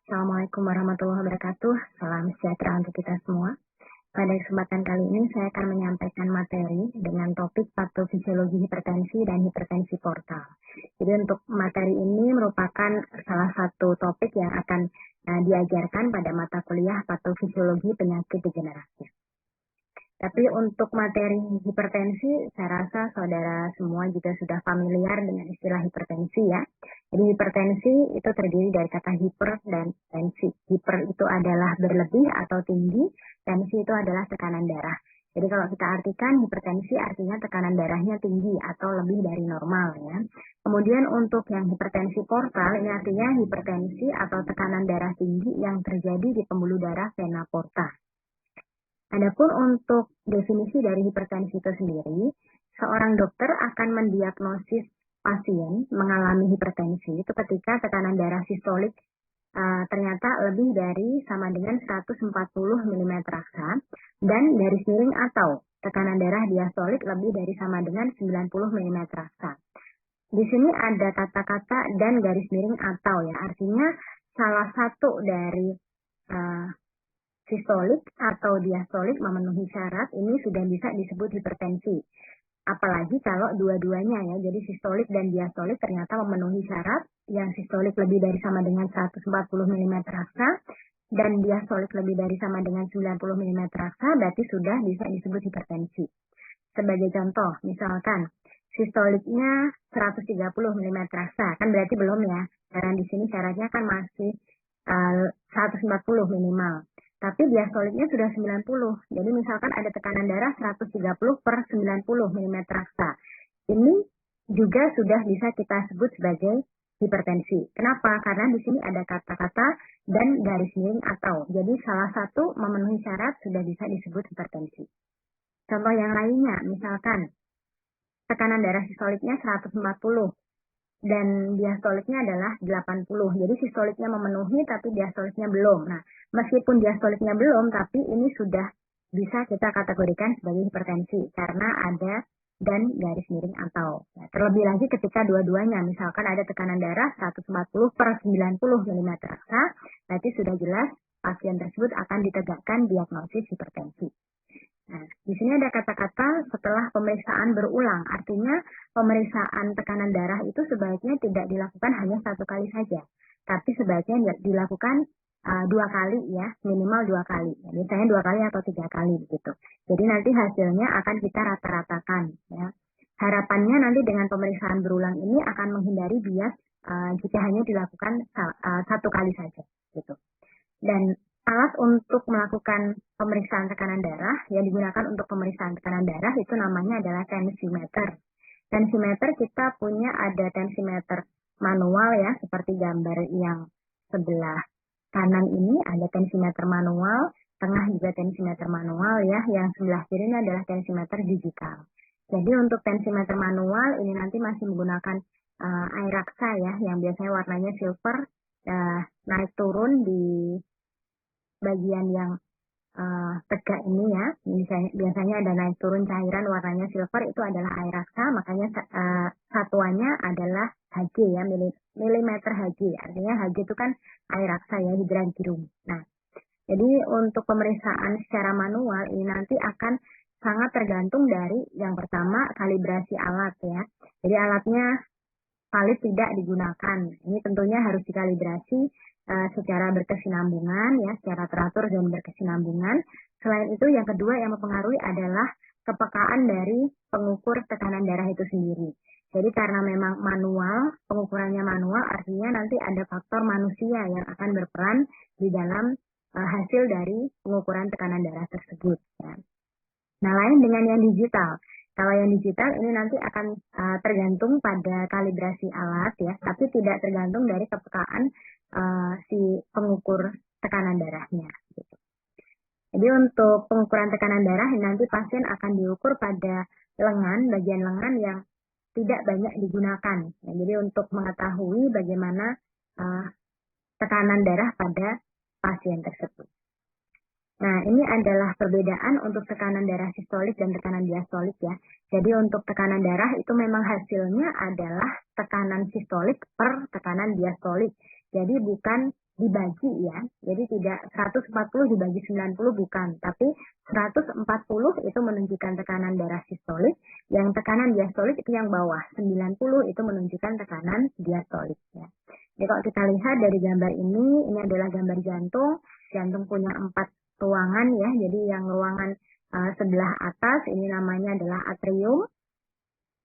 Assalamualaikum warahmatullahi wabarakatuh. Salam sejahtera untuk kita semua. Pada kesempatan kali ini saya akan menyampaikan materi dengan topik patofisiologi hipertensi dan hipertensi portal. Jadi untuk materi ini merupakan salah satu topik yang akan diajarkan pada mata kuliah patofisiologi penyakit degeneratif. Tapi untuk materi hipertensi, saya rasa saudara semua juga sudah familiar dengan istilah hipertensi ya. Jadi hipertensi itu terdiri dari kata hiper dan tensi. Hiper itu adalah berlebih atau tinggi, tensi itu adalah tekanan darah. Jadi kalau kita artikan hipertensi artinya tekanan darahnya tinggi atau lebih dari normal ya. Kemudian untuk yang hipertensi portal ini artinya hipertensi atau tekanan darah tinggi yang terjadi di pembuluh darah vena porta. Adapun untuk definisi dari hipertensi itu sendiri, seorang dokter akan mendiagnosis pasien mengalami hipertensi itu ketika tekanan darah sistolik ternyata lebih dari sama dengan 140 mm raksa dan garis miring atau tekanan darah diastolik lebih dari sama dengan 90 mm raksa. Di sini ada kata-kata dan garis miring atau ya, artinya salah satu dari sistolik atau diastolik memenuhi syarat ini sudah bisa disebut hipertensi. Apalagi kalau dua-duanya ya, jadi sistolik dan diastolik ternyata memenuhi syarat, yang sistolik lebih dari sama dengan 140 mm raksa, dan diastolik lebih dari sama dengan 90 mm raksa, berarti sudah bisa disebut hipertensi. Sebagai contoh, misalkan sistoliknya 130 mm raksa, kan berarti belum ya, karena di sini syaratnya kan masih 140 minimal. Tapi diastoliknya sudah 90. Jadi misalkan ada tekanan darah 130 per 90 mm raksa. Ini juga sudah bisa kita sebut sebagai hipertensi. Kenapa? Karena di sini ada kata-kata dan garis miring atau. Jadi salah satu memenuhi syarat sudah bisa disebut hipertensi. Contoh yang lainnya, misalkan tekanan darah sistoliknya 140 dan diastoliknya adalah 80. Jadi sistoliknya memenuhi tapi diastoliknya belum. Nah, meskipun diastoliknya belum, tapi ini sudah bisa kita kategorikan sebagai hipertensi karena ada dan garis miring atau. Nah, terlebih lagi ketika dua-duanya, misalkan ada tekanan darah 140 per 90 mm raksa, berarti sudah jelas pasien tersebut akan ditegakkan diagnosis hipertensi. Nah, di sini ada kata-kata setelah pemeriksaan berulang, artinya pemeriksaan tekanan darah itu sebaiknya tidak dilakukan hanya satu kali saja, tapi sebaiknya dilakukan 2 kali ya, minimal 2 kali, misalnya 2 kali atau 3 kali begitu. Jadi nanti hasilnya akan kita rata-ratakan ya. Harapannya nanti dengan pemeriksaan berulang ini akan menghindari bias jika hanya dilakukan satu kali saja gitu. Dan alat untuk melakukan pemeriksaan tekanan darah yang digunakan untuk pemeriksaan tekanan darah itu namanya adalah tensimeter. Tensimeter kita punya ada tensimeter manual ya, seperti gambar yang sebelah kanan ini ada tensimeter manual, tengah juga tensimeter manual ya, yang sebelah kiri ini adalah tensimeter digital. Jadi untuk tensimeter manual ini nanti masih menggunakan air raksa ya, yang biasanya warnanya silver, naik turun di bagian yang tegak ini ya, biasanya ada naik turun cairan warnanya silver, itu adalah air raksa, makanya satuannya adalah Hg ya, milimeter Hg, artinya Hg itu kan air raksa ya, hidrantium. Nah, jadi untuk pemeriksaan secara manual ini nanti akan sangat tergantung dari yang pertama kalibrasi alat ya, jadi alatnya valid tidak digunakan, ini tentunya harus dikalibrasi secara berkesinambungan ya, secara teratur dan berkesinambungan. Selain itu yang kedua yang mempengaruhi adalah kepekaan dari pengukur tekanan darah itu sendiri. Jadi karena memang manual, pengukurannya manual, artinya nanti ada faktor manusia yang akan berperan di dalam hasil dari pengukuran tekanan darah tersebut ya. Nah, lain dengan yang digital. Kalau yang digital ini nanti akan tergantung pada kalibrasi alat ya, tapi tidak tergantung dari kepekaan si pengukur tekanan darahnya. Gitu. Jadi untuk pengukuran tekanan darah nanti pasien akan diukur pada lengan, bagian lengan yang tidak banyak digunakan. Ya, jadi untuk mengetahui bagaimana tekanan darah pada pasien tersebut. Nah, ini adalah perbedaan untuk tekanan darah sistolik dan tekanan diastolik ya. Jadi untuk tekanan darah itu memang hasilnya adalah tekanan sistolik per tekanan diastolik. Jadi bukan dibagi ya. Jadi tidak 140 dibagi 90 bukan, tapi 140 itu menunjukkan tekanan darah sistolik, yang tekanan diastolik itu yang bawah, 90 itu menunjukkan tekanan diastolik ya. Jadi kalau kita lihat dari gambar ini adalah gambar jantung. Jantung punya 4 ruangan ya. Jadi yang ruangan sebelah atas ini namanya adalah atrium.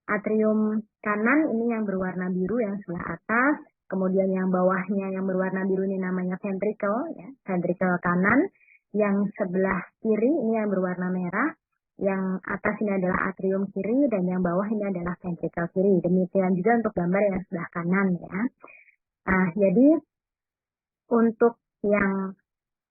Atrium kanan ini yang berwarna biru yang sebelah atas. Kemudian yang bawahnya yang berwarna biru ini namanya ventricle, ya, ventricle kanan. Yang sebelah kiri ini yang berwarna merah. Yang atas ini adalah atrium kiri dan yang bawah ini adalah ventricle kiri. Demikian juga untuk gambar yang sebelah kanan ya. Nah, jadi untuk yang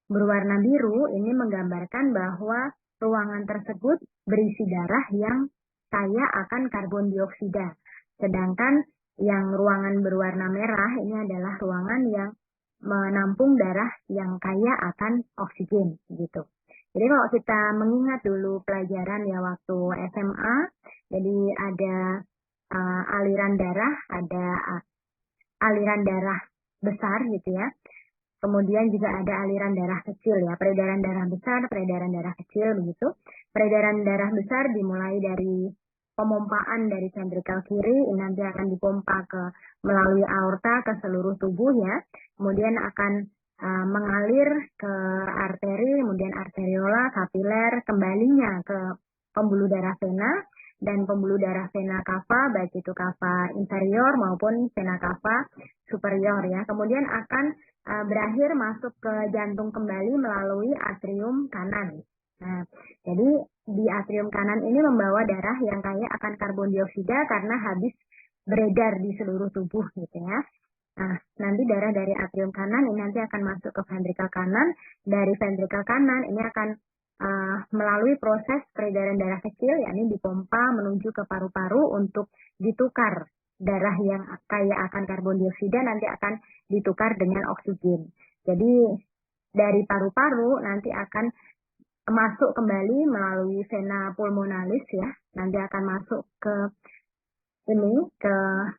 berwarna biru ini menggambarkan bahwa ruangan tersebut berisi darah yang kaya akan karbon dioksida. Sedangkan yang ruangan berwarna merah ini adalah ruangan yang menampung darah yang kaya akan oksigen gitu. Jadi kalau kita mengingat dulu pelajaran ya waktu SMA, jadi ada aliran darah besar gitu ya. Kemudian juga ada aliran darah kecil ya, peredaran darah besar, peredaran darah kecil begitu. Peredaran darah besar dimulai dari pemompaan dari ventrikel kiri, ini nanti akan dipompa melalui aorta ke seluruh tubuh ya. Kemudian akan mengalir ke arteri, kemudian arteriola, kapiler, kembalinya ke pembuluh darah vena dan pembuluh darah vena cava, baik itu cava inferior maupun vena cava superior ya. Kemudian akan berakhir masuk ke jantung kembali melalui atrium kanan. Nah, jadi di atrium kanan ini membawa darah yang kaya akan karbon dioksida karena habis beredar di seluruh tubuh gitu ya. Nah, nanti darah dari atrium kanan ini nanti akan masuk ke ventrikel kanan. Dari ventrikel kanan ini akan melalui proses peredaran darah kecil, yakni dipompa menuju ke paru-paru untuk ditukar. Darah yang kaya akan karbon dioksida nanti akan ditukar dengan oksigen. Jadi dari paru-paru nanti akan masuk kembali melalui vena pulmonalis ya. Nanti akan masuk ke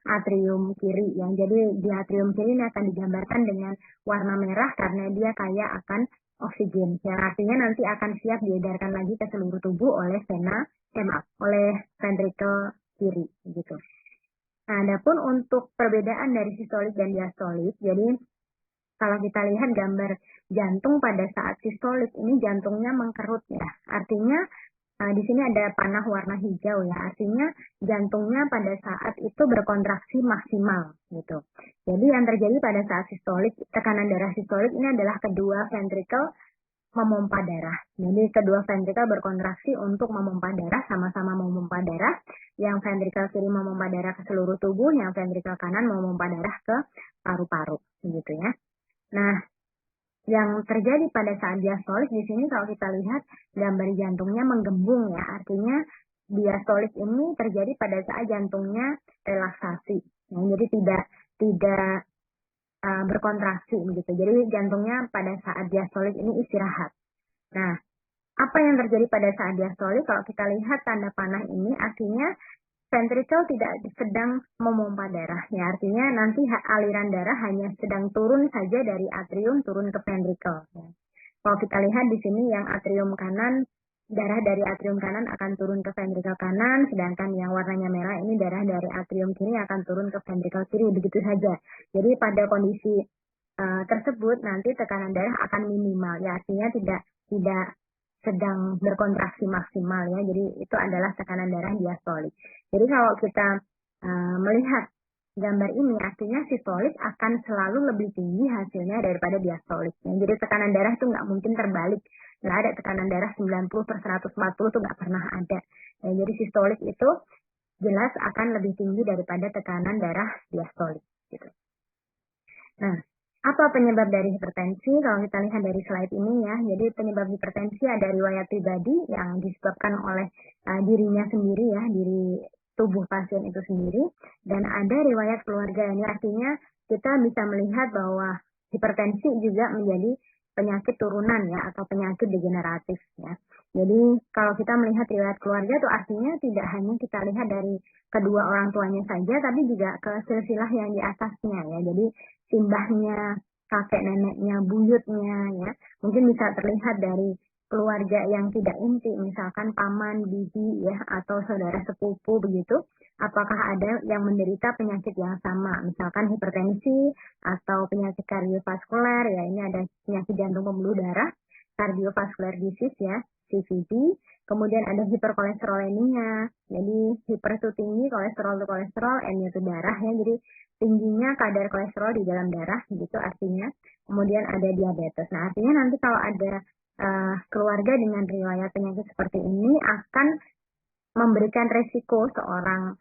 atrium kiri yang jadi di atrium kiri ini akan digambarkan dengan warna merah karena dia kaya akan oksigen. Yang artinya nanti akan siap diedarkan lagi ke seluruh tubuh oleh oleh ventrikel kiri gitu. Nah, adapun untuk perbedaan dari sistolik dan diastolik, jadi kalau kita lihat gambar jantung pada saat sistolik ini jantungnya mengkerut ya. Artinya di sini ada panah warna hijau ya. Artinya jantungnya pada saat itu berkontraksi maksimal gitu. Jadi yang terjadi pada saat sistolik, tekanan darah sistolik ini adalah kedua ventrikel memompa darah. Jadi kedua ventrikel berkontraksi untuk memompa darah, sama-sama memompa darah. Yang ventrikel kiri memompa darah ke seluruh tubuh, yang ventrikel kanan memompa darah ke paru-paru, gitu ya. Nah, yang terjadi pada saat diastolik di sini kalau kita lihat gambar jantungnya menggembung ya, artinya diastolik ini terjadi pada saat jantungnya relaksasi. Nah, jadi tidak berkontraksi begitu. Jadi jantungnya pada saat diastolik ini istirahat. Nah, apa yang terjadi pada saat diastolik? Kalau kita lihat tanda panah ini artinya ventrikel tidak sedang memompa darah. Ya, artinya nanti aliran darah hanya sedang turun saja dari atrium turun ke ventrikel. Ya. Kalau kita lihat di sini yang atrium kanan, darah dari atrium kanan akan turun ke ventrikel kanan, sedangkan yang warnanya merah ini darah dari atrium kiri akan turun ke ventrikel kiri, begitu saja. Jadi pada kondisi tersebut nanti tekanan darah akan minimal, ya artinya tidak sedang berkontraksi maksimal ya. Jadi itu adalah tekanan darah diastolik. Jadi kalau kita melihat gambar ini artinya sistolik akan selalu lebih tinggi hasilnya daripada diastolik. Ya, jadi tekanan darah itu nggak mungkin terbalik. Nggak ada tekanan darah 90/140 itu nggak pernah ada. Ya, jadi sistolik itu jelas akan lebih tinggi daripada tekanan darah diastolik. Gitu. Nah, apa penyebab dari hipertensi? Kalau kita lihat dari slide ini ya, jadi penyebab hipertensi ada riwayat pribadi yang disebabkan oleh dirinya sendiri ya, diri tubuh pasien itu sendiri, dan ada riwayat keluarga. Ini artinya kita bisa melihat bahwa hipertensi juga menjadi penyakit turunan ya, atau penyakit degeneratif ya. Jadi kalau kita melihat riwayat keluarga itu artinya tidak hanya kita lihat dari kedua orang tuanya saja, tapi juga ke silsilah yang di atasnya ya. Jadi simbahnya kakek neneknya, buyutnya ya. Mungkin bisa terlihat dari keluarga yang tidak inti, misalkan paman, bibi ya, atau saudara sepupu begitu. Apakah ada yang menderita penyakit yang sama, misalkan hipertensi atau penyakit kardiovaskuler ya, ini ada penyakit jantung pembuluh darah, cardiovascular disease ya, CVD. Kemudian ada hiperkolesterolemia, jadi hiper itu tinggi, kolesterol itu kolesterol, N itu darah ya, jadi tingginya kadar kolesterol di dalam darah gitu artinya. Kemudian ada diabetes. Nah artinya nanti kalau ada keluarga dengan riwayat penyakit seperti ini akan memberikan resiko seorang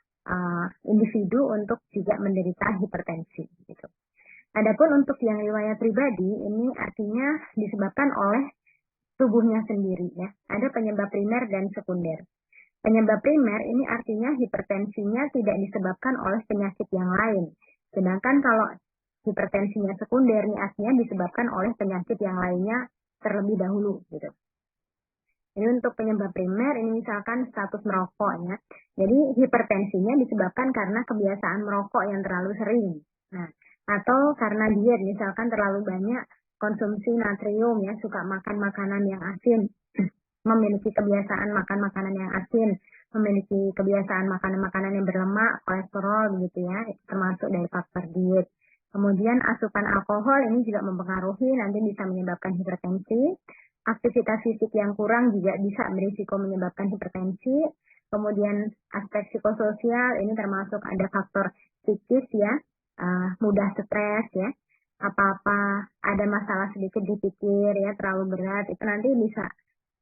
individu untuk juga menderita hipertensi gitu. Adapun untuk yang riwayat pribadi ini artinya disebabkan oleh tubuhnya sendiri ya. Ada penyebab primer dan sekunder. Penyebab primer ini artinya hipertensinya tidak disebabkan oleh penyakit yang lain. Sedangkan kalau hipertensinya sekunder ini artinya disebabkan oleh penyakit yang lainnya terlebih dahulu gitu. Ini untuk penyebab primer ini misalkan status merokok ya. Jadi hipertensinya disebabkan karena kebiasaan merokok yang terlalu sering. Nah, atau karena diet misalkan terlalu banyak konsumsi natrium ya, suka makan makanan yang asin, memiliki kebiasaan makan makanan yang asin, memiliki kebiasaan makanan-makanan yang berlemak, kolesterol begitu ya, itu termasuk dari faktor diet. Kemudian asupan alkohol ini juga mempengaruhi, nanti bisa menyebabkan hipertensi. Aktivitas fisik yang kurang juga bisa berisiko menyebabkan hipertensi. Kemudian aspek psikososial ini termasuk ada faktor psikis ya, mudah stres ya, apa-apa ada masalah sedikit dipikir ya terlalu berat itu nanti bisa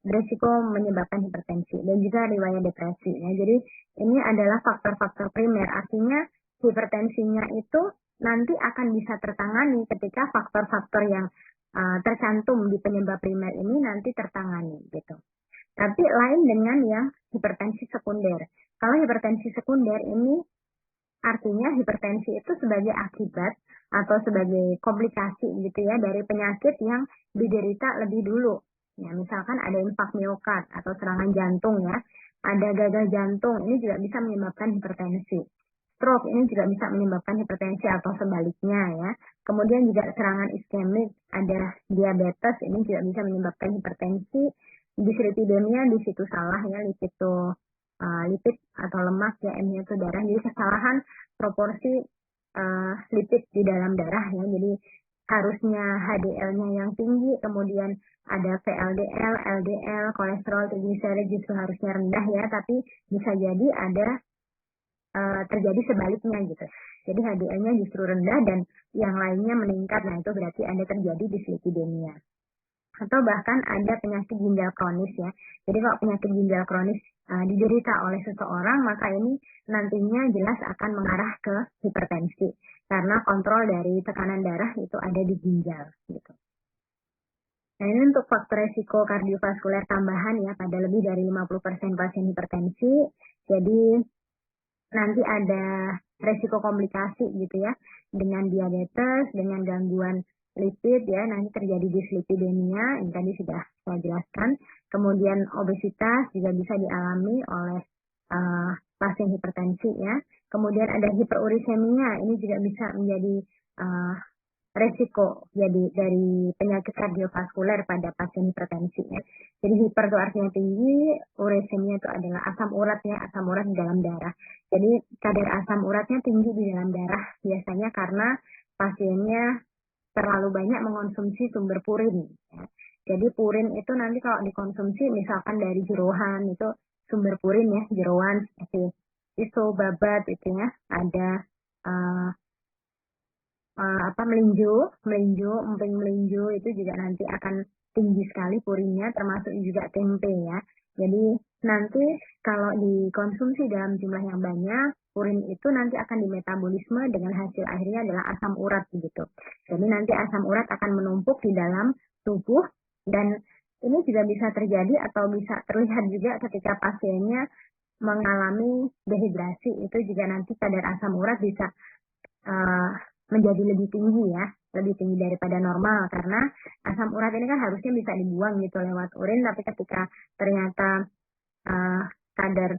berisiko menyebabkan hipertensi dan juga riwayat depresi ya. Jadi ini adalah faktor-faktor primer, artinya hipertensinya itu nanti akan bisa tertangani ketika faktor-faktor yang tercantum di penyebab primer ini nanti tertangani gitu. Tapi lain dengan yang hipertensi sekunder. Kalau hipertensi sekunder ini artinya hipertensi itu sebagai akibat atau sebagai komplikasi gitu ya dari penyakit yang diderita lebih dulu. Ya, misalkan ada infak miokard atau serangan jantung ya, ada gagal jantung, ini juga bisa menyebabkan hipertensi. Stroke ini juga bisa menyebabkan hipertensi atau sebaliknya ya. Kemudian juga serangan iskemik, ada diabetes, ini juga bisa menyebabkan hipertensi. Dislipidemia di situ salah ya, lipid itu lipid atau lemak ya, M-nya itu darah. Jadi kesalahan proporsi lipid di dalam darah ya. Jadi harusnya HDL-nya yang tinggi, kemudian ada VLDL, LDL, kolesterol, trigliserid justru harusnya rendah ya, tapi bisa jadi ada terjadi sebaliknya gitu. Jadi HDL-nya justru rendah dan yang lainnya meningkat. Nah itu berarti ada terjadi dislipidemia. Atau bahkan ada penyakit ginjal kronis ya. Jadi kalau penyakit ginjal kronis diderita oleh seseorang, maka ini nantinya jelas akan mengarah ke hipertensi. Karena kontrol dari tekanan darah itu ada di ginjal. Gitu. Nah ini untuk faktor resiko kardiovaskuler tambahan ya pada lebih dari 50% pasien hipertensi. Jadi nanti ada resiko komplikasi gitu ya. Dengan diabetes, dengan gangguan lipid ya, nanti terjadi dislipidemia, ini tadi sudah saya jelaskan. Kemudian obesitas juga bisa dialami oleh pasien hipertensi ya. Kemudian ada hiperurisemia, ini juga bisa menjadi resiko jadi dari penyakit kardiovaskuler pada pasien hipertensi ya. Jadi hiper itu artinya tinggi, urisemia itu adalah asam urat ya, asam urat di dalam darah. Jadi kadar asam uratnya tinggi di dalam darah biasanya karena pasiennya terlalu banyak mengonsumsi sumber purin. Ya. Jadi purin itu nanti kalau dikonsumsi misalkan dari jeroan itu sumber purin ya, jeroan seperti isobabat itu ya, ada melinjo, emping melinjo itu juga nanti akan tinggi sekali purinnya, termasuk juga tempe ya. Jadi nanti kalau dikonsumsi dalam jumlah yang banyak, purin itu nanti akan dimetabolisme dengan hasil akhirnya adalah asam urat begitu. Jadi nanti asam urat akan menumpuk di dalam tubuh dan ini juga bisa terjadi atau bisa terlihat juga ketika pasiennya mengalami dehidrasi, itu juga nanti kadar asam urat bisa menjadi lebih tinggi ya, lebih tinggi daripada normal karena asam urat ini kan harusnya bisa dibuang gitu lewat urin, tapi ketika ternyata kadar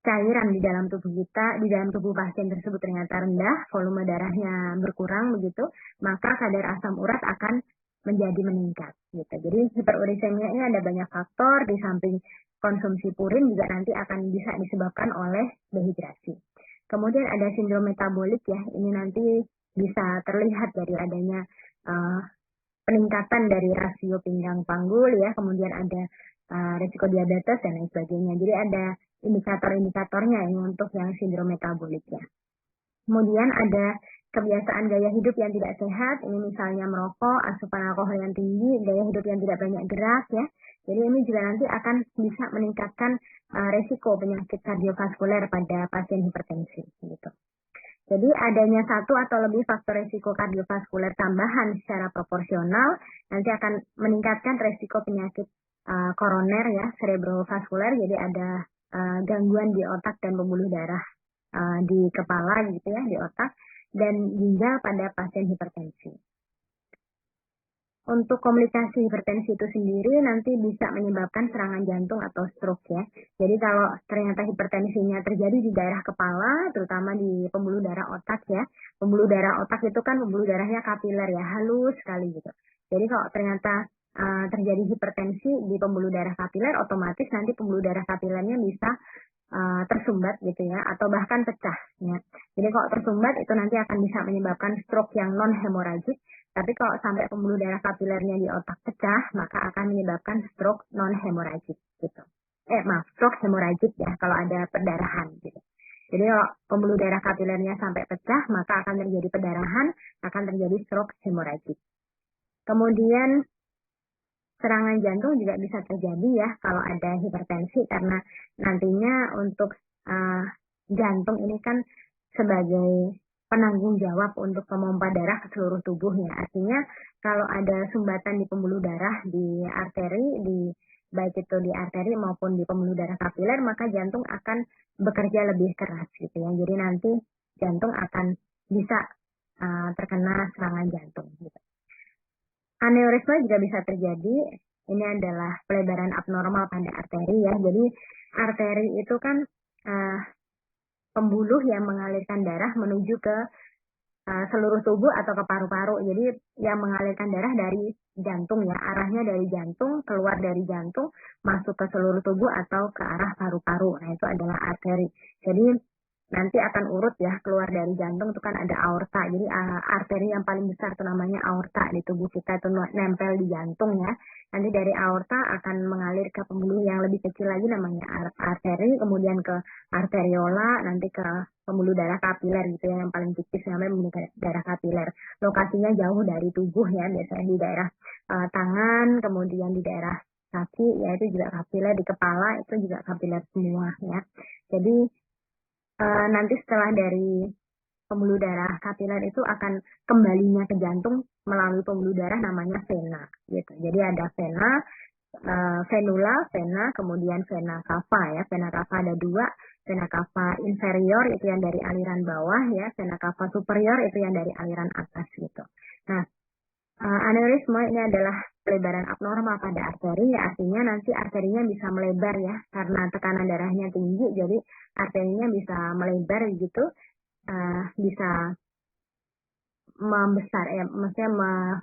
cairan di dalam tubuh kita, di dalam tubuh pasien tersebut ternyata rendah, volume darahnya berkurang begitu, maka kadar asam urat akan menjadi meningkat gitu. Jadi hiperurisemia ini ada banyak faktor, di samping konsumsi purin juga nanti akan bisa disebabkan oleh dehidrasi. Kemudian ada sindrom metabolik ya, ini nanti bisa terlihat dari adanya peningkatan dari rasio pinggang panggul ya, kemudian ada resiko diabetes dan lain sebagainya. Jadi ada indikator-indikatornya ini untuk yang sindrom metabolik ya. Kemudian ada kebiasaan gaya hidup yang tidak sehat, ini misalnya merokok, asupan alkohol yang tinggi, gaya hidup yang tidak banyak gerak ya. Jadi ini juga nanti akan bisa meningkatkan resiko penyakit kardiovaskuler pada pasien hipertensi gitu. Jadi adanya satu atau lebih faktor resiko kardiovaskuler tambahan secara proporsional nanti akan meningkatkan resiko penyakit koroner ya, cerebrovaskuler. Jadi ada gangguan di otak dan pembuluh darah di kepala gitu ya, di otak, dan ginjal pada pasien hipertensi. Untuk komplikasi hipertensi itu sendiri nanti bisa menyebabkan serangan jantung atau stroke ya. Jadi kalau ternyata hipertensinya terjadi di daerah kepala, terutama di pembuluh darah otak ya. Pembuluh darah otak itu kan pembuluh darahnya kapiler ya, halus sekali gitu. Jadi kalau ternyata terjadi hipertensi di pembuluh darah kapiler, otomatis nanti pembuluh darah kapilernya bisa tersumbat gitu ya, atau bahkan pecah ya. Jadi kalau tersumbat itu nanti akan bisa menyebabkan stroke yang non hemoragik. Tapi kalau sampai pembuluh darah kapilernya di otak pecah, maka akan menyebabkan stroke non hemoragik gitu. Stroke hemoragik ya kalau ada perdarahan gitu. Jadi kalau pembuluh darah kapilernya sampai pecah, maka akan terjadi perdarahan, akan terjadi stroke hemoragik. Kemudian serangan jantung juga bisa terjadi ya kalau ada hipertensi, karena nantinya untuk jantung ini kan sebagai penanggung jawab untuk memompa darah ke seluruh tubuhnya. Artinya kalau ada sumbatan di pembuluh darah, di arteri, baik itu di arteri maupun di pembuluh darah kapiler, maka jantung akan bekerja lebih keras gitu ya. Jadi nanti jantung akan bisa terkena serangan jantung gitu. Aneurisma juga bisa terjadi. Ini adalah pelebaran abnormal pada arteri ya. Jadi arteri itu kan pembuluh yang mengalirkan darah menuju ke seluruh tubuh atau ke paru-paru. Jadi yang mengalirkan darah dari jantung ya, arahnya dari jantung, keluar dari jantung, masuk ke seluruh tubuh atau ke arah paru-paru. Nah itu adalah arteri. Jadi nanti akan urut ya, keluar dari jantung itu kan ada aorta. Jadi arteri yang paling besar itu namanya aorta di tubuh kita, itu nempel di jantung ya. Nanti dari aorta akan mengalir ke pembuluh yang lebih kecil lagi namanya arteri, kemudian ke arteriola, nanti ke pembuluh darah kapiler gitu ya, yang paling tipis namanya pembuluh darah kapiler. Lokasinya jauh dari tubuh ya, biasanya di daerah tangan, kemudian di daerah kaki, ya itu juga kapiler, di kepala itu juga kapiler semua ya. Jadi nanti setelah dari pembuluh darah kapiler itu akan kembalinya ke jantung melalui pembuluh darah namanya vena gitu. Jadi ada vena, venula, vena, kemudian vena cava ya. Vena cava ada dua, vena cava inferior itu yang dari aliran bawah ya, vena cava superior itu yang dari aliran atas gitu. Nah, aneurisma ini adalah pelebaran abnormal pada arteri, ya artinya nanti arterinya bisa melebar ya, karena tekanan darahnya tinggi, jadi arterinya bisa melebar gitu, bisa membesar ya, maksudnya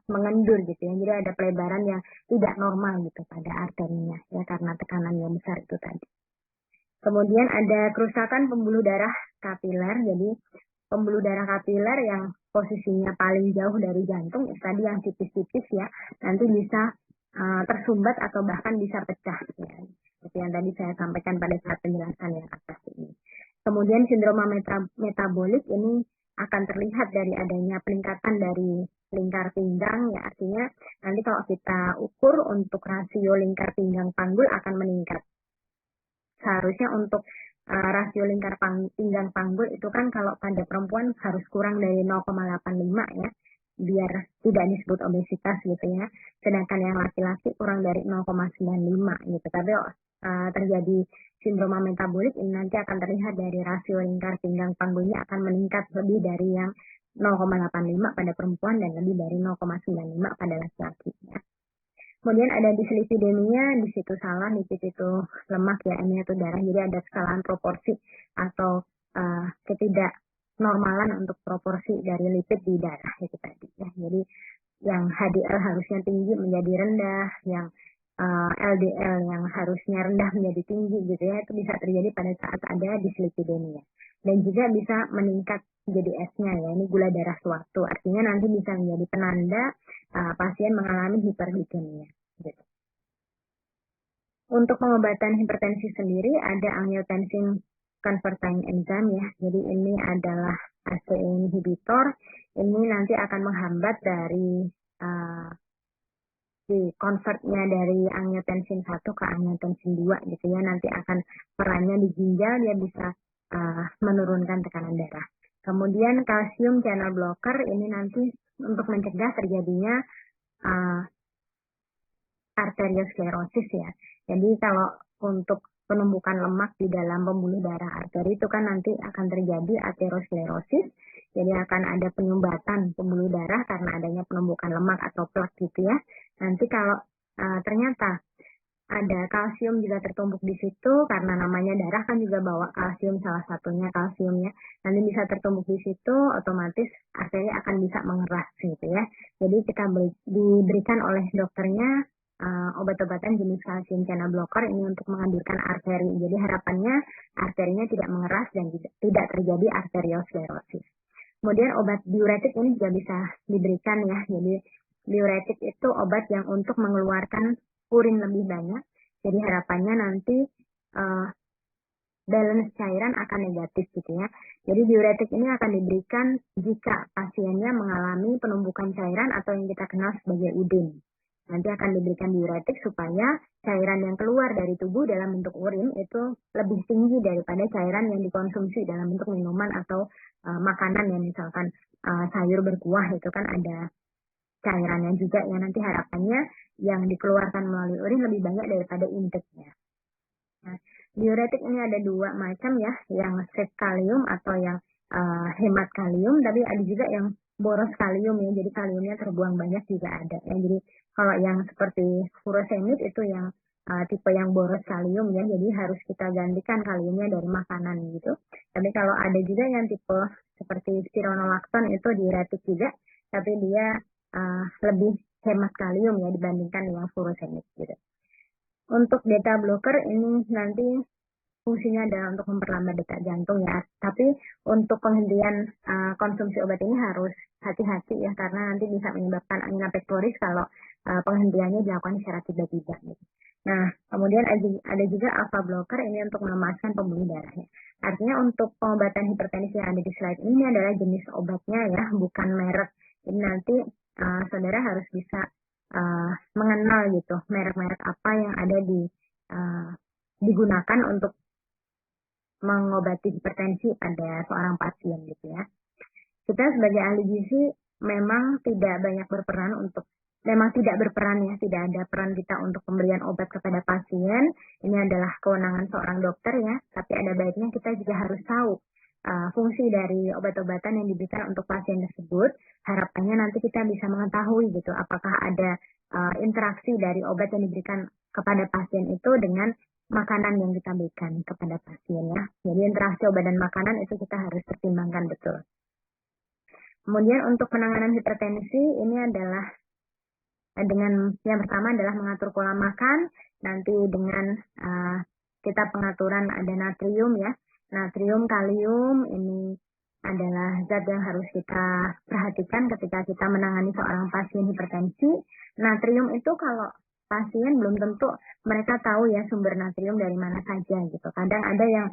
mengendur gitu ya, jadi ada pelebaran yang tidak normal gitu pada arterinya ya, karena tekanan yang besar itu tadi. Kemudian ada kerusakan pembuluh darah kapiler, jadi pembuluh darah kapiler yang posisinya paling jauh dari jantung, tadi yang tipis-tipis ya, nanti bisa tersumbat atau bahkan bisa pecah ya. Seperti yang tadi saya sampaikan pada saat penjelasan yang atas ini. Kemudian sindroma metabolik ini akan terlihat dari adanya peningkatan dari lingkar pinggang ya, artinya nanti kalau kita ukur untuk rasio lingkar pinggang panggul akan meningkat. Seharusnya untuk rasio lingkar pinggang panggul itu kan kalau pada perempuan harus kurang dari 0,85 ya, biar tidak disebut obesitas gitu ya. Sedangkan yang laki-laki kurang dari 0,95 gitu. Tapi terjadi sindroma metabolik ini nanti akan terlihat dari rasio lingkar pinggang panggulnya akan meningkat lebih dari yang 0,85 pada perempuan dan lebih dari 0,95 pada laki-laki ya. Kemudian ada dislipidemia, di situ salah, lipid itu lemak ya, ini itu darah. Jadi ada kesalahan proporsi atau ketidaknormalan untuk proporsi dari lipid di darah itu tadi ya. Jadi yang HDL harusnya tinggi menjadi rendah, yang LDL yang harusnya rendah menjadi tinggi gitu ya, itu bisa terjadi pada saat ada dislipidemia. Dan juga bisa meningkat jadi S-nya ya, ini gula darah suatu. Artinya nanti bisa menjadi penanda pasien mengalami hiperglikemia. Gitu. Untuk pengobatan hipertensi sendiri ada angiotensin converting enzyme ya. Jadi ini adalah ACE inhibitor. Ini nanti akan menghambat dari di convertnya dari angiotensin 1 ke angiotensin 2 gitu ya. Nanti akan perannya di ginjal, dia bisa menurunkan tekanan darah. Kemudian kalsium channel blocker ini nanti untuk mencegah terjadinya arteriosklerosis ya. Jadi kalau untuk penumpukan lemak di dalam pembuluh darah arteri itu kan nanti akan terjadi arteriosklerosis. Jadi akan ada penyumbatan pembuluh darah karena adanya penumpukan lemak atau plak gitu ya. Nanti kalau ternyata ada kalsium juga tertumpuk di situ karena namanya darah kan juga bawa kalsium, salah satunya kalsiumnya. Nanti bisa tertumpuk di situ, otomatis arteri akan bisa mengeras gitu ya. Jadi kita diberikan oleh dokternya obat-obatan jenis kalsium channel blocker ini untuk menghadirkan arteri. Jadi harapannya arterinya tidak mengeras dan tidak terjadi arteriosklerosis. Kemudian obat diuretik ini juga bisa diberikan ya. Jadi diuretik itu obat yang untuk mengeluarkan urin lebih banyak. Jadi harapannya nanti balance cairan akan negatif gitu ya. Jadi diuretik ini akan diberikan jika pasiennya mengalami penumpukan cairan atau yang kita kenal sebagai udin. Nanti akan diberikan diuretik supaya cairan yang keluar dari tubuh dalam bentuk urin itu lebih tinggi daripada cairan yang dikonsumsi dalam bentuk minuman atau makanan yang misalkan sayur berkuah itu kan ada cairannya juga ya, nanti harapannya yang dikeluarkan melalui urin lebih banyak daripada intake-nya. Nah, diuretik ini ada dua macam ya, yang straight kalium atau yang hemat kalium, tapi ada juga yang boros kalium ya, jadi kaliumnya terbuang banyak juga ada ya. Jadi kalau yang seperti furosemid itu yang tipe yang boros kalium ya, jadi harus kita gantikan kaliumnya dari makanan gitu. Tapi kalau ada juga yang tipe seperti spironolactone itu diuretik juga, tapi dia lebih hemat kalium ya dibandingkan yang furosemid gitu. Untuk beta blocker ini nanti fungsinya adalah untuk memperlambat detak jantung ya. Tapi untuk penghentian konsumsi obat ini harus hati-hati ya, karena nanti bisa menyebabkan angina pektoris kalau penghentiannya dilakukan secara tiba-tiba. Gitu. Nah, kemudian ada juga alpha blocker ini untuk melemahkan pembuluh darahnya. Artinya untuk pengobatan hipertensi yang ada di slide ini adalah jenis obatnya ya, bukan merek. Jadi nanti saudara harus bisa mengenal gitu merek-merek apa yang ada digunakan untuk mengobati hipertensi pada seorang pasien gitu ya. Kita sebagai ahli gizi memang tidak berperan ya, tidak ada peran kita untuk pemberian obat kepada pasien. Ini adalah kewenangan seorang dokter ya, tapi ada baiknya kita juga harus tahu fungsi dari obat-obatan yang diberikan untuk pasien tersebut. Harapannya nanti kita bisa mengetahui gitu apakah ada interaksi dari obat yang diberikan kepada pasien itu dengan makanan yang kita berikan kepada pasien ya. Jadi interaksi obat dan makanan itu kita harus pertimbangkan betul. Kemudian untuk penanganan hipertensi ini adalah dengan yang pertama adalah mengatur pola makan, nanti dengan kita pengaturan ada natrium ya. Natrium, kalium ini adalah zat yang harus kita perhatikan ketika kita menangani seorang pasien hipertensi. Natrium itu kalau pasien belum tentu mereka tahu ya sumber natrium dari mana saja gitu. Kadang ada yang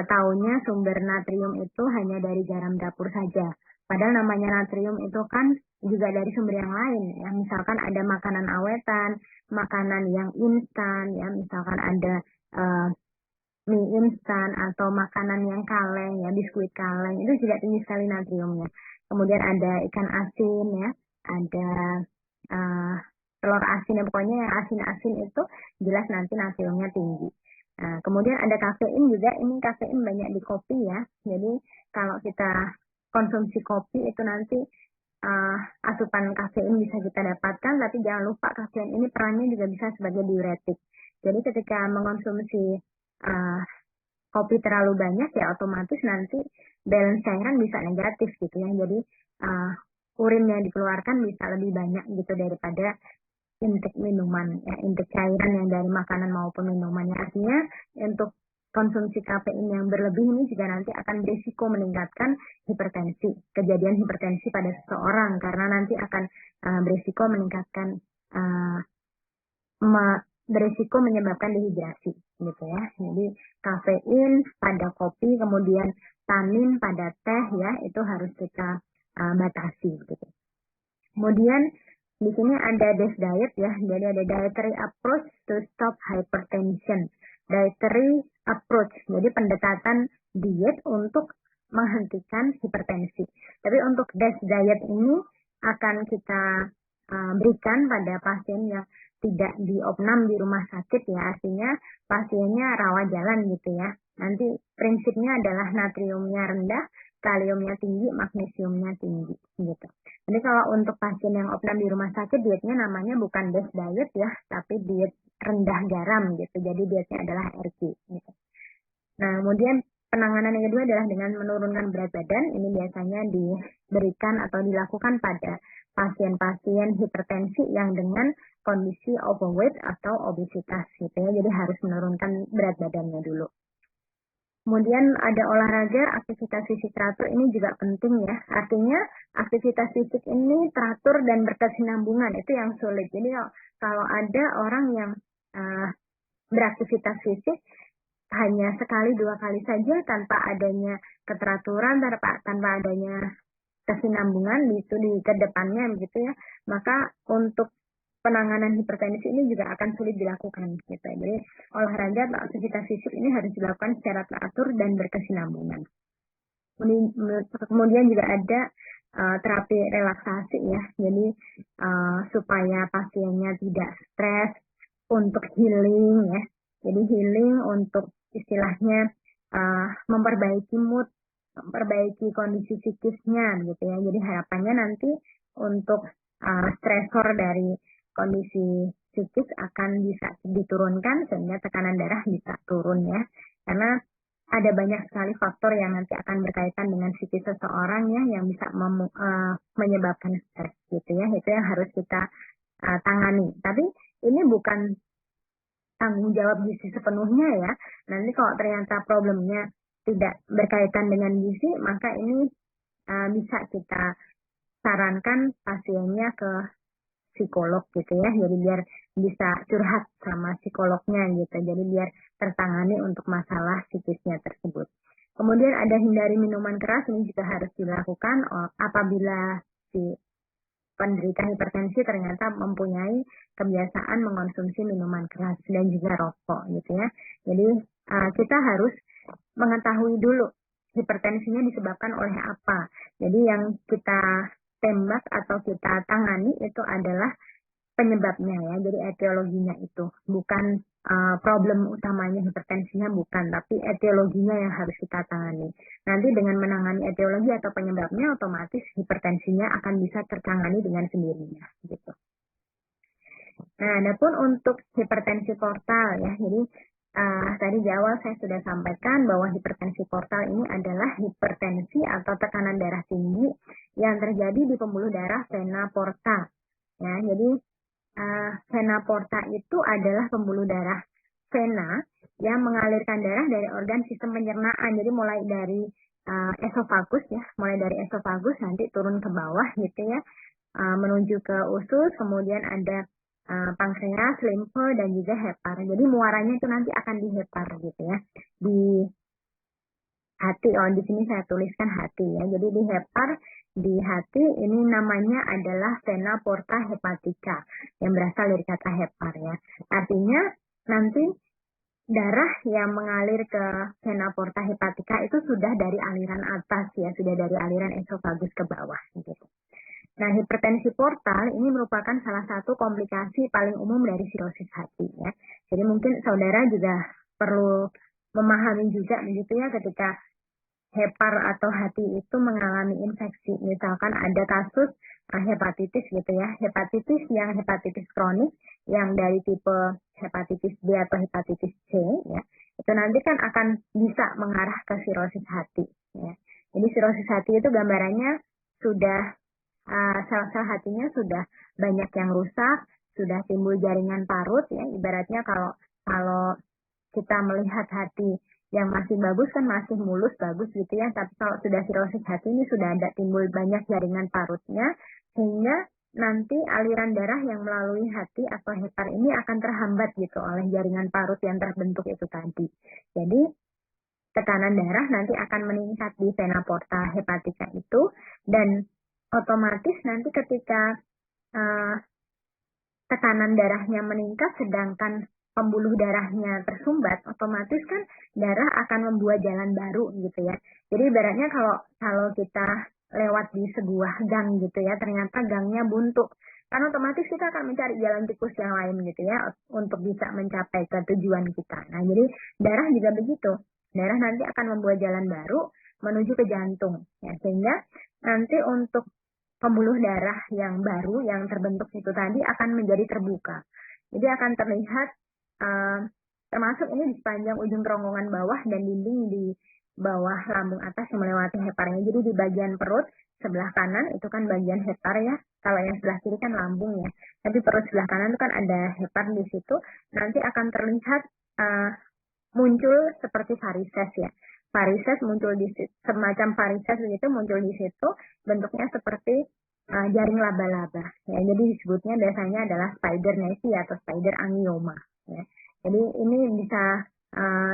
taunya sumber natrium itu hanya dari garam dapur saja. Padahal namanya natrium itu kan juga dari sumber yang lain ya. Misalkan ada makanan awetan, makanan yang instan ya, misalkan ada mie instan atau makanan yang kaleng ya, biskuit kaleng itu juga tinggi sekali natriumnya. Kemudian ada ikan asin ya, ada telur asin ya, pokoknya yang asin-asin itu jelas nanti natriumnya tinggi. Nah, kemudian ada kafein juga, ini kafein banyak di kopi ya. Jadi kalau kita konsumsi kopi itu nanti asupan kafein bisa kita dapatkan, tapi jangan lupa kafein ini perannya juga bisa sebagai diuretik. Jadi ketika mengonsumsi kopi terlalu banyak ya otomatis nanti balance cairan bisa negatif gitu ya. Jadi urin yang dikeluarkan bisa lebih banyak gitu daripada intake minuman, ya, intake cairan yang dari makanan maupun minumannya. Artinya untuk konsumsi kafein yang berlebih ini juga nanti akan berisiko meningkatkan hipertensi, kejadian hipertensi pada seseorang karena nanti akan berisiko meningkatkan berisiko menyebabkan dehidrasi gitu ya. Jadi kafein pada kopi kemudian tanin pada teh ya itu harus kita batasi gitu. Kemudian di sini ada DASH diet ya, jadi ada dietary approach to stop hypertension. Dietary approach, jadi pendekatan diet untuk menghentikan hipertensi. Tapi untuk DASH diet ini akan kita berikan pada pasien yang tidak diopnam di rumah sakit ya, artinya pasiennya rawat jalan gitu ya. Nanti prinsipnya adalah natriumnya rendah, kaliumnya tinggi, magnesiumnya tinggi gitu. Jadi kalau untuk pasien yang opnam di rumah sakit dietnya namanya bukan DASH diet ya, tapi diet rendah garam gitu. Jadi dietnya adalah RQ gitu. Nah, kemudian penanganan yang kedua adalah dengan menurunkan berat badan. Ini biasanya diberikan atau dilakukan pada pasien-pasien hipertensi yang dengan kondisi overweight atau obesitas gitu ya. Jadi harus menurunkan berat badannya dulu. Kemudian ada olahraga, aktivitas fisik teratur ini juga penting ya. Artinya aktivitas fisik ini teratur dan berkesinambungan, itu yang sulit. Jadi kalau ada orang yang beraktivitas fisik hanya sekali dua kali saja tanpa adanya keteraturan, tanpa adanya kesinambungan gitu di kedepannya begitu ya, maka untuk penanganan hipertensi ini juga akan sulit dilakukan gitu. Jadi olahraga atau aktivitas fisik ini harus dilakukan secara teratur dan berkesinambungan. Kemudian juga ada terapi relaksasi ya. Jadi supaya pasiennya tidak stres, untuk healing ya. Jadi healing untuk istilahnya memperbaiki mood, memperbaiki kondisi psikisnya gitu ya. Jadi harapannya nanti untuk stresor dari kondisi psikis akan bisa diturunkan sehingga tekanan darah bisa turun ya. Karena ada banyak sekali faktor yang nanti akan berkaitan dengan psikis seseorang ya yang bisa menyebabkan stres gitu ya. Itu yang harus kita tangani. Tapi ini bukan tanggung jawab gizi sepenuhnya ya. Nanti kalau ternyata problemnya tidak berkaitan dengan gizi, maka ini bisa kita sarankan pasiennya ke psikolog gitu ya, jadi biar bisa curhat sama psikolognya gitu, jadi biar tertangani untuk masalah psikisnya tersebut. Kemudian ada hindari minuman keras, ini juga harus dilakukan apabila si penderita hipertensi ternyata mempunyai kebiasaan mengkonsumsi minuman keras dan juga rokok gitu ya. Jadi kita harus mengetahui dulu hipertensinya disebabkan oleh apa. Jadi yang kita tembak atau kita tangani itu adalah penyebabnya ya, jadi etiologinya itu bukan problem utamanya hipertensinya bukan, tapi etiologinya yang harus kita tangani. Nanti dengan menangani etiologi atau penyebabnya otomatis hipertensinya akan bisa tertangani dengan sendirinya gitu. Nah, adapun untuk hipertensi portal ya, jadi tadi di awal saya sudah sampaikan bahwa hipertensi portal ini adalah hipertensi atau tekanan darah tinggi yang terjadi di pembuluh darah vena porta. Ya, jadi vena porta itu adalah pembuluh darah vena yang mengalirkan darah dari organ sistem pencernaan. Jadi mulai dari esofagus ya, mulai dari esofagus nanti turun ke bawah gitu ya, menuju ke usus, kemudian ada pankreas, limfe, dan juga hepar. Jadi muaranya itu nanti akan di hepar gitu ya. Di hati, di sini saya tuliskan hati ya. Jadi di hepar, di hati ini namanya adalah vena porta hepatica yang berasal dari kata hepar ya. Artinya nanti darah yang mengalir ke vena porta hepatica itu sudah dari aliran atas ya, sudah dari aliran esofagus ke bawah gitu. Nah, hipertensi portal ini merupakan salah satu komplikasi paling umum dari sirosis hati ya. Jadi mungkin saudara juga perlu memahami juga begitu ya ketika hepar atau hati itu mengalami infeksi. Misalkan ada kasus hepatitis gitu ya, hepatitis kronik yang dari tipe hepatitis B atau hepatitis C ya, itu nanti kan akan bisa mengarah ke sirosis hati ya. Jadi sirosis hati itu gambarannya sudah sel-sel hatinya sudah banyak yang rusak, sudah timbul jaringan parut ya. Ibaratnya kalau kita melihat hati yang masih bagus kan masih mulus bagus gitu ya, tapi kalau sudah sirosis hati ini sudah ada timbul banyak jaringan parutnya, sehingga nanti aliran darah yang melalui hati atau hepar ini akan terhambat gitu oleh jaringan parut yang terbentuk itu tadi. Jadi tekanan darah nanti akan meningkat di vena porta hepatica itu, dan otomatis nanti ketika tekanan darahnya meningkat sedangkan pembuluh darahnya tersumbat, otomatis kan darah akan membuat jalan baru gitu ya. Jadi ibaratnya kalau kita lewat di sebuah gang gitu ya, ternyata gangnya buntu, kan otomatis kita akan mencari jalan tikus yang lain gitu ya untuk bisa mencapai ke tujuan kita. Nah, jadi darah juga begitu. Darah nanti akan membuat jalan baru menuju ke jantung ya, sehingga nanti untuk pembuluh darah yang baru yang terbentuk itu tadi akan menjadi terbuka. Jadi akan terlihat termasuk ini di sepanjang ujung kerongkongan bawah dan dinding di bawah lambung atas yang melewati heparnya. Jadi di bagian perut sebelah kanan itu kan bagian hepar ya. Kalau yang sebelah kiri kan lambung ya. Tapi perut sebelah kanan itu kan ada hepar di situ. Nanti akan terlihat muncul seperti varises ya. Varises muncul di situ, semacam varises begitu muncul di situ, bentuknya seperti jaring laba-laba. Ya, jadi disebutnya biasanya adalah spider neci atau spider angioma. Ya. Jadi ini bisa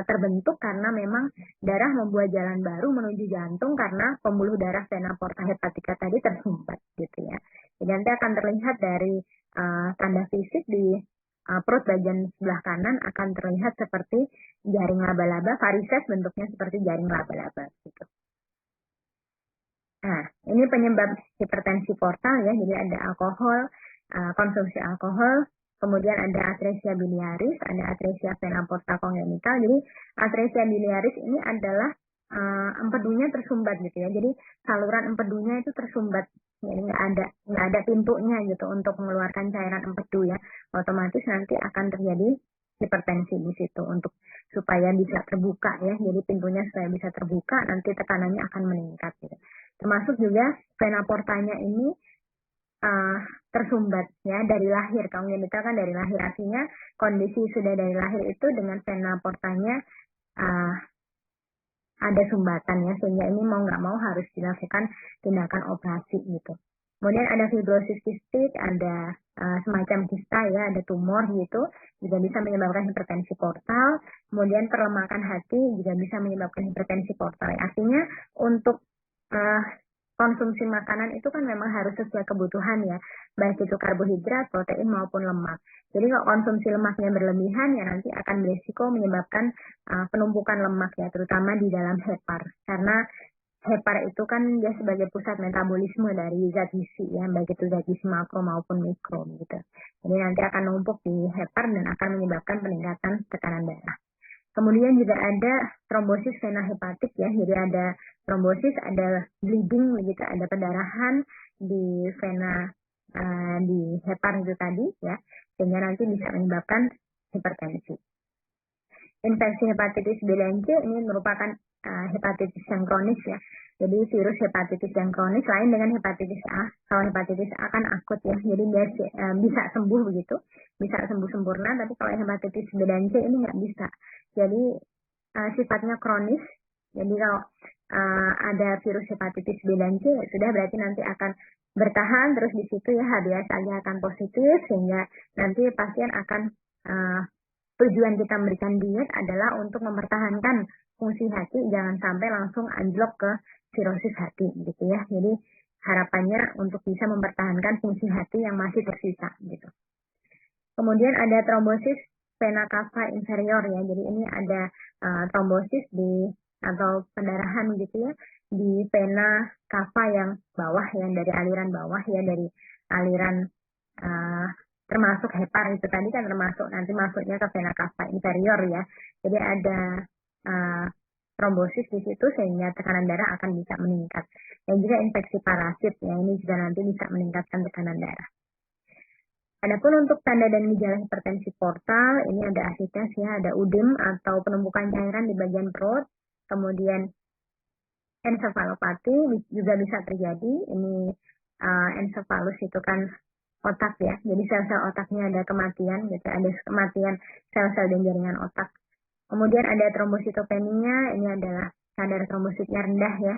terbentuk karena memang darah membuat jalan baru menuju jantung karena pembuluh darah vena porta hepatica tadi tersumbat gitu ya. Jadi nanti akan terlihat dari tanda fisik di perut bagian sebelah kanan akan terlihat seperti jaring laba-laba, varises bentuknya seperti jaring laba-laba gitu. Nah, ini penyebab hipertensi portal ya, jadi ada alkohol, konsumsi alkohol, kemudian ada atresia biliaris, ada atresia vena porta congenital. Jadi atresia biliaris ini adalah empedunya tersumbat gitu ya. Jadi saluran empedunya itu tersumbat. Jadi nggak ada pintunya gitu untuk mengeluarkan cairan empedu ya. Otomatis nanti akan terjadi hipertensi di situ untuk supaya bisa terbuka ya. Jadi pintunya supaya bisa terbuka, nanti tekanannya akan meningkat gitu. Termasuk juga vena portanya ini tersumbat ya dari lahir. Congenital kan dari lahir, artinya kondisi sudah dari lahir itu dengan vena portanya ada sumbatan ya, sehingga ini mau nggak mau harus dilakukan tindakan operasi gitu. Kemudian ada fibrosis kistik, ada semacam kista ya, ada tumor gitu, juga bisa menyebabkan hipertensi portal. Kemudian perlemakan hati juga bisa menyebabkan hipertensi portal. Artinya untuk konsumsi makanan itu kan memang harus sesuai kebutuhan ya, baik itu karbohidrat, protein maupun lemak. Jadi kalau konsumsi lemaknya berlebihan ya nanti akan berisiko menyebabkan penumpukan lemak ya, terutama di dalam hepar. Karena hepar itu kan dia sebagai pusat metabolisme dari zat gizi ya, baik itu zat gizi makro maupun mikro gitu. Jadi nanti akan numpuk di hepar dan akan menyebabkan peningkatan tekanan darah. Kemudian juga ada trombosis vena hepatik ya, jadi ada trombosis, ada bleeding, begitu, ada pendarahan di vena di hepar itu tadi ya, sehingga nanti bisa menyebabkan hipertensi. Infeksi hepatitis B dan C ini merupakan hepatitis yang kronis ya. Jadi virus hepatitis yang kronis lain dengan hepatitis A. Kalau hepatitis A kan akut ya, jadi bisa sembuh begitu, bisa sembuh sempurna. Tapi kalau hepatitis B dan C ini nggak bisa. Jadi sifatnya kronis. Jadi kalau ada virus hepatitis B dan C sudah berarti nanti akan bertahan terus di situ ya, HbA1-nya akan positif sehingga nanti pasien akan tujuan kita memberikan diet adalah untuk mempertahankan fungsi hati, jangan sampai langsung anjlok ke sirosis hati gitu ya. Jadi harapannya untuk bisa mempertahankan fungsi hati yang masih tersisa gitu. Kemudian ada trombosis vena cava inferior ya. Jadi ini ada trombosis atau pendarahan gitu ya di vena cava yang bawah, yang dari aliran bawah ya, dari aliran termasuk hepar itu tadi kan termasuk nanti masuknya ke vena cava inferior ya. Jadi ada trombosis di situ sehingga tekanan darah akan bisa meningkat. Dan juga infeksi parasit ya, ini juga nanti bisa meningkatkan tekanan darah. Adapun untuk tanda dan gejala hipertensi portal, ini ada asites ya, ada udim atau penumpukan cairan di bagian perut, kemudian ensefalopati juga bisa terjadi. Ini ensefalus itu kan otak ya, jadi sel-sel otaknya ada kematian gitu, ada kematian sel-sel dan jaringan otak. Kemudian ada trombositopenia, ini adalah kadar trombositnya rendah ya.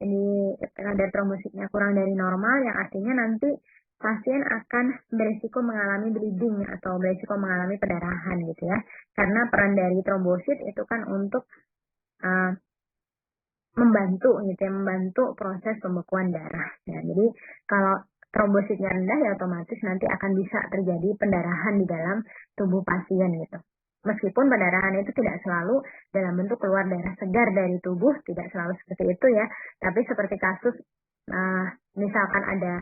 Ini kadar trombositnya kurang dari normal, yang artinya nanti pasien akan berisiko mengalami bleeding atau berisiko mengalami pendarahan gitu ya. Karena peran dari trombosit itu kan untuk membantu gitu ya, membantu proses pembekuan darah. Ya, jadi kalau trombositnya rendah ya otomatis nanti akan bisa terjadi pendarahan di dalam tubuh pasien gitu. Meskipun pendarahan itu tidak selalu dalam bentuk keluar darah segar dari tubuh, tidak selalu seperti itu ya. Tapi seperti kasus misalkan ada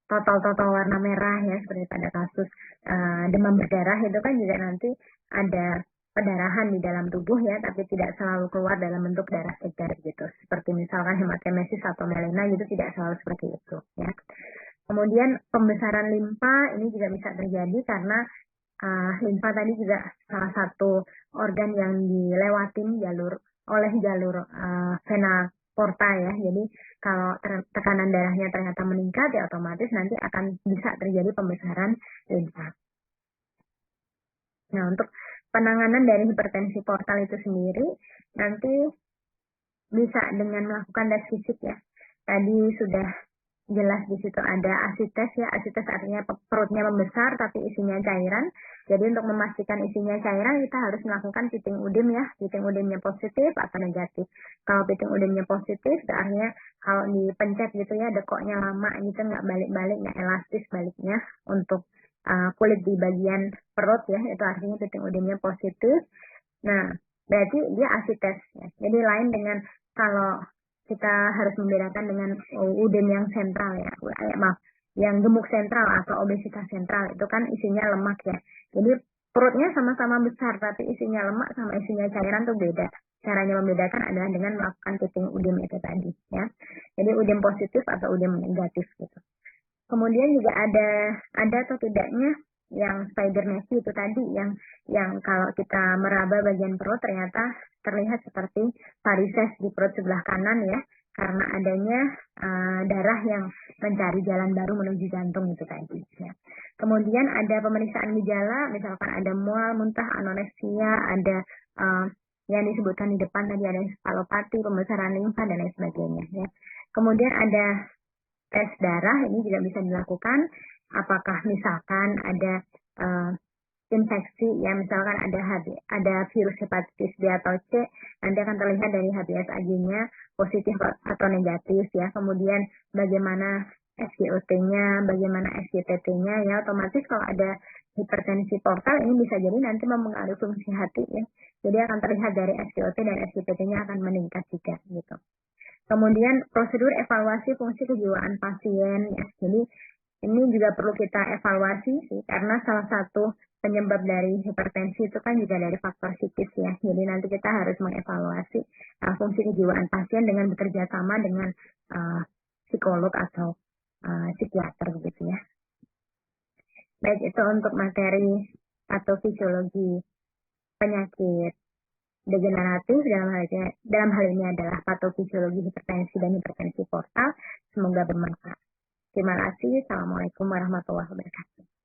total warna merah ya, seperti pada kasus demam berdarah itu kan juga nanti ada pendarahan di dalam tubuh ya, tapi tidak selalu keluar dalam bentuk darah segar gitu. Seperti misalkan hematemesis atau melena gitu tidak selalu seperti itu ya. Kemudian pembesaran limfa ini juga bisa terjadi karena limfa tadi juga salah satu organ yang dilewatin oleh jalur vena porta ya. Jadi kalau tekanan darahnya ternyata meningkat ya otomatis nanti akan bisa terjadi pembesaran limfa. Nah, untuk penanganan dari hipertensi portal itu sendiri nanti bisa dengan melakukan tes fisik ya. Tadi sudah jelas di situ ada asites ya. Asites artinya perutnya membesar tapi isinya cairan. Jadi untuk memastikan isinya cairan kita harus melakukan piting udim ya. Piting udimnya positif atau negatif. Kalau piting udimnya positif artinya kalau dipencet gitu ya dekoknya lama gitu nggak balik-balik, nggak elastis baliknya untuk kulit di bagian perut ya, itu artinya piting udimnya positif. Nah, berarti dia asites ya. Jadi lain dengan kalau kita harus membedakan dengan udem yang sentral ya, yang gemuk sentral atau obesitas sentral itu kan isinya lemak ya. Jadi perutnya sama-sama besar tapi isinya lemak sama isinya cairan tuh beda. Caranya membedakan adalah dengan melakukan piting udem itu tadi ya. Jadi udem positif atau udem negatif gitu. Kemudian juga ada atau tidaknya yang spider nevi itu tadi yang kalau kita meraba bagian perut ternyata terlihat seperti varises di perut sebelah kanan ya, karena adanya darah yang mencari jalan baru menuju jantung itu tadi ya. Kemudian ada pemeriksaan gejala, misalkan ada mual, muntah, anoreksia, ada yang disebutkan di depan tadi ada ensefalopati, pembesaran limfa dan lain sebagainya ya. Kemudian ada tes darah, ini juga bisa dilakukan apakah misalkan ada infeksi ya, misalkan ada virus hepatitis B atau C, nanti akan terlihat dari HBsAg-nya positif atau negatif ya. Kemudian bagaimana SGOT-nya, bagaimana SGTT-nya ya, otomatis kalau ada hipertensi portal ini bisa jadi nanti mempengaruhi fungsi hati ya. Jadi akan terlihat dari SGOT dan SGTT-nya akan meningkat juga gitu. Kemudian prosedur evaluasi fungsi kejiwaan pasien ya. Jadi ini juga perlu kita evaluasi sih, karena salah satu penyebab dari hipertensi itu kan juga dari faktor psikis ya. Jadi nanti kita harus mengevaluasi fungsi kejiwaan pasien dengan bekerja sama dengan psikolog atau psikiater begitu ya. Baik, itu untuk materi patofisiologi penyakit degeneratif dalam hal ini adalah patofisiologi hipertensi dan hipertensi portal. Semoga bermanfaat. Terima kasih. Assalamualaikum warahmatullahi wabarakatuh.